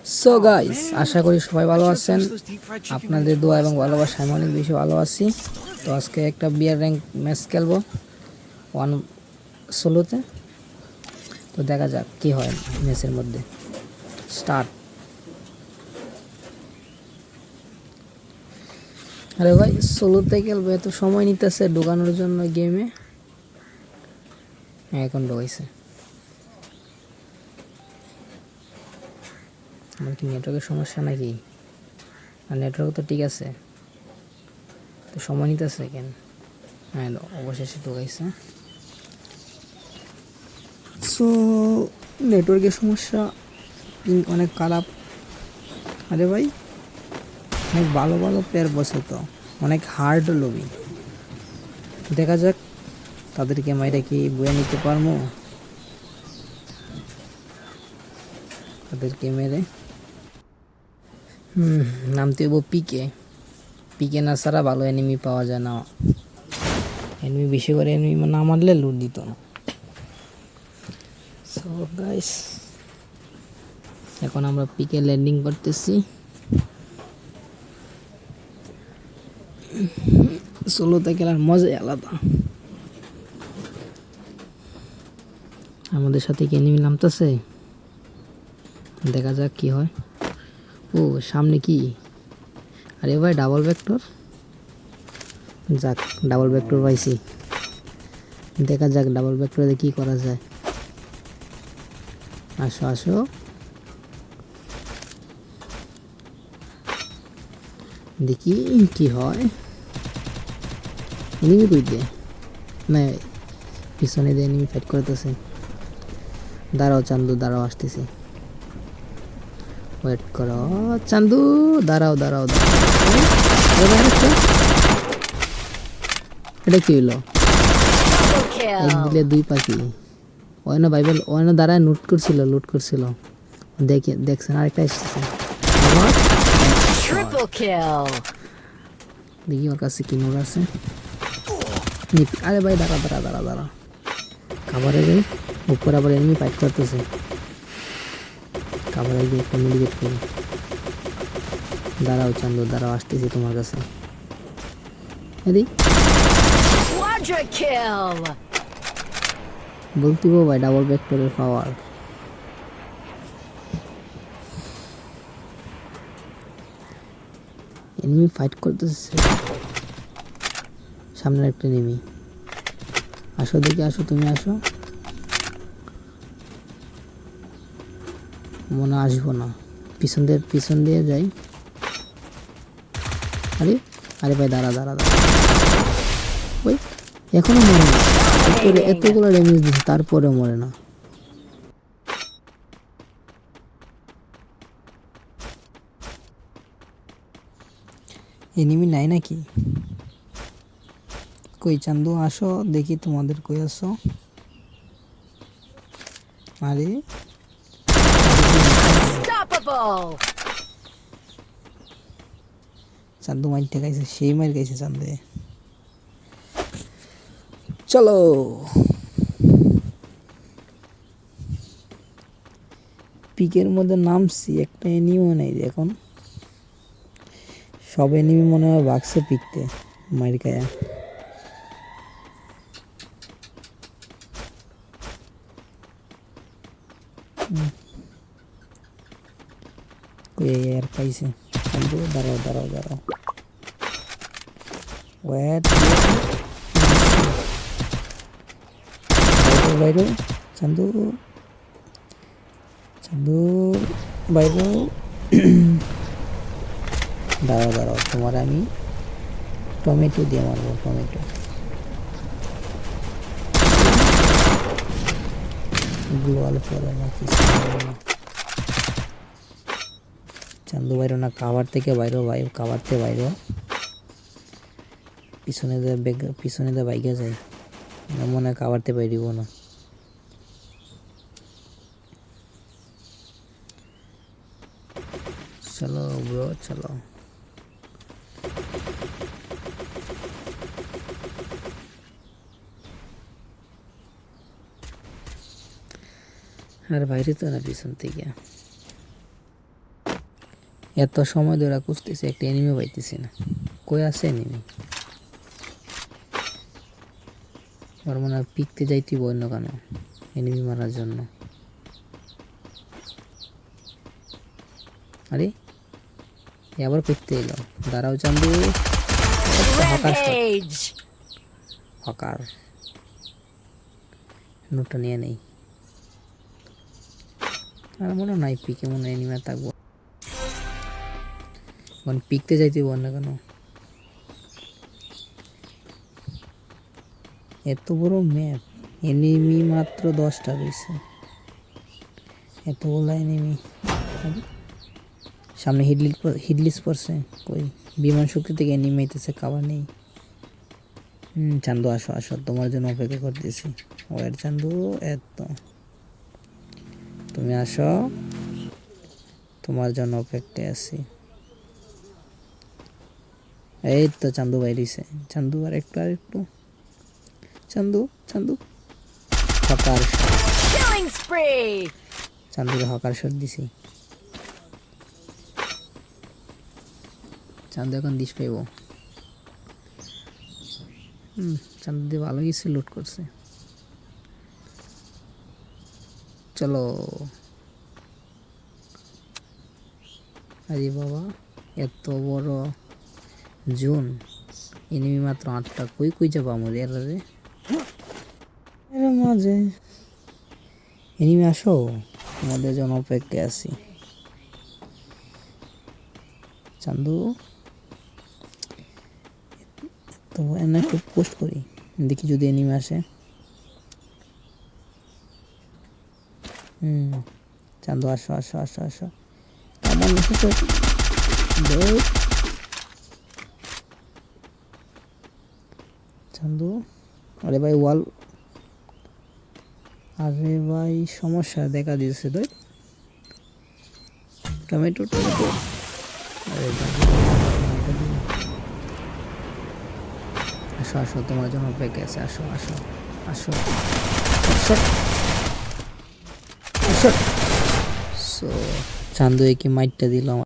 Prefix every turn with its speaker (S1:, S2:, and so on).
S1: So guys, আশা করি সবাই ভালো আছেন। আপনাদের দোয়া এবং ভালোবাসায় আমি অনেক বেশি ভালো আছি। তো আজকে একটা বিয়ার র্যাঙ্ক ম্যাচ খেলবো 1 16-তে। তো দেখা যাক কি হয় ম্যাচের মধ্যে। স্টার্ট। আরে ভাই, 16তে খেলবো, এত সময় নিতেছে ঢোকানোর জন্য গেমে। হ্যাঁ, এখন ঢোকাইছে। আমার কি নেটওয়ার্কের সমস্যা নাকি? আর নেটওয়ার্ক তো ঠিক আছে, তো সময় নিতেছে কেন? হ্যাঁ, অবশেষে ঢোকাইছে। সো নেটওয়ার্কের সমস্যা, পিং অনেক খারাপ। আরে ভাই, অনেক ভালো ভালো প্লেয়ার বসে, তো অনেক হার্ড লবি। দেখা যাক তাদেরকে মাইরা কি বয়ে নিতে পারবো, তাদেরকে মেরে। নামতে হইব পিকে। পিকে না ছাড়া ভালো এনিমি পাওয়া যায় না। এনিমি বেশি করে এনিমি না মারলে লুট দিত না। সো গাইস, এখন আমরা পিকে ল্যান্ডিং করতেছি। 16তে খেলার মজাই আলাদা। আমাদের সাথে কি এনিমি নামতেছে, দেখা যাক কি হয়। ও সামনে কি? আরে ভাই, ডাবল ভেক্টর। যাক, ডাবল ভেক্টর পাইছি। দেখা যাক ডাবল ভেক্টরে কি করা যায়। আসো আসো, দেখি কি হয়। এনিমি কই দিয়ে? না, পিছনে দিয়ে এনিমি ফাইট করতেছে। দাঁড়াও চান্দু, দাঁড়াও, আসতেছি। ওয়েট করো চান্দু, দাঁড়াও দাঁড়াও দাঁড়াও। এটা কি হইলো? এক দিলে দুই পাখি। ওয়না বাইবেল, ওয়না দাঁড়ায় লুট করছিল। দেখছেন আরেকটা এসেছে। দেখি ওর কাছে কি নোট আছে। আরে ভাই, দাঁড়া দাঁড়া দাঁড়া দাঁড়া, খাবারে যাই। উপর আবার এমনি ফাইট করতেছে। খাবারে গিয়ে একটু মেডিকেট করি। দাঁড়াও চান্দু, দাঁড়াও, আসতেছি তোমার কাছে। বলতে ভাই, ডাবল ভেক্টরের পাওয়ার। এনিমি ফাইট করতেছে, সামনে একটা এনিমি। আসো দেখি, আসো, তুমি আসো। মনে আসবো না, পিছন দিয়ে যাই। আরে আরে ভাই, দাঁড়া দাঁড়া দাঁড়া। ওই এখনো মরে না, এতগুলো ড্যামেজ দিচ্ছে তারপরেও মরে না। এনিমি নাই নাকি? কই চান্দু, আসো দেখি তোমাদের কই আসো। আরে চান্দু মাইর ঠেকাইছে, সেই মাইর গাইছে চান্দে। চলো, পিকের মধ্যে নামছি, একটা এনিমিও নেই এখন। সব এনিমি মনে হয় ভাগছে পিকতে মাইর খায়া। আর পাইছে। দাঁড়াও দাঁড়াও দাঁড়াও, ওয়েট। বাইরো চান্দু, চান্দু বাইরো। দাঁড়াও দাঁড়াও, তোমার আমি টমেটো দিয়ে মারবো, টমেটো। গ্লোয়াল ফেলে না কিছু না। চান্দু বাইরো না, কাভার থেকে বাইরো ভাই, কাভার থেকে বাইরো। পিছনে দিয়ে বাইকে যায়, মনে হয় কাভারতে বাইরিব না। চলো ব্রো, চলো। আর বাইরে তো না পিছন থেকে। এত সময় ধরে খুঁজতেছি, একটা এনিমি পাইতেছি না। কই আছে এনিমি? আমার মনে হয় পিকতে যাইতেই অন্য কেন এনিমি মারার জন্য। আরে আবার পিকতে এলো। দাঁড়াও চান্দু। হকার নোটটা নিয়ে নেই। আর মনে নাই পিকে মনে হয় এনিমি থাকবো। মানে পিকতে যাইতেই অন্য কেন? এত বড় ম্যাপ, এনিমি মাত্র 10টা রয়েছে। এতগুলো এনিমি। সামনে হিডলিস পড়ছে। কই বিমান শক্তি থেকে এনিমি আইতেছে, খাবার নেই। চান্দু আসো আসো, তোমার জন্য অপেক্ষা করতেছি। ওয়ের চান্দু, এত তুমি আসো, তোমার জন্য অপেক্ষায় আছি। এই তো চান্দু বাইরেছে। চান্দু আর একটু চান্দু চান্দু হকার চান্দুকে হকার শট দিছি। চান্দু এখন দিস পাইব। চান্দু দিয়ে ভালো কিছু লুট করছে। চলো। আরে বাবা, এত বড় জোন, এনিমি মাত্র 8টা। কই যাবো আমার এর মাঝে? এনিমি আসো, তোমাদের জন্য অপেক্ষায় আছি। চান্দু তো এনে একটু পোস্ট করি, দেখি যদি এনিমি আসে। চান্দু আসো আসো আসো আসো। আমার চান্দু, আরে ভাই ওয়াল, আরে ভাই সমস্যা দেখা দিয়েছে তো। টমেটো টমেটো, আসো আসো, তোমার জন্য অপেক্ষা আছে। আসো আসো আসো আসো আসো। সো চান্দু কি মাইটটা দিল।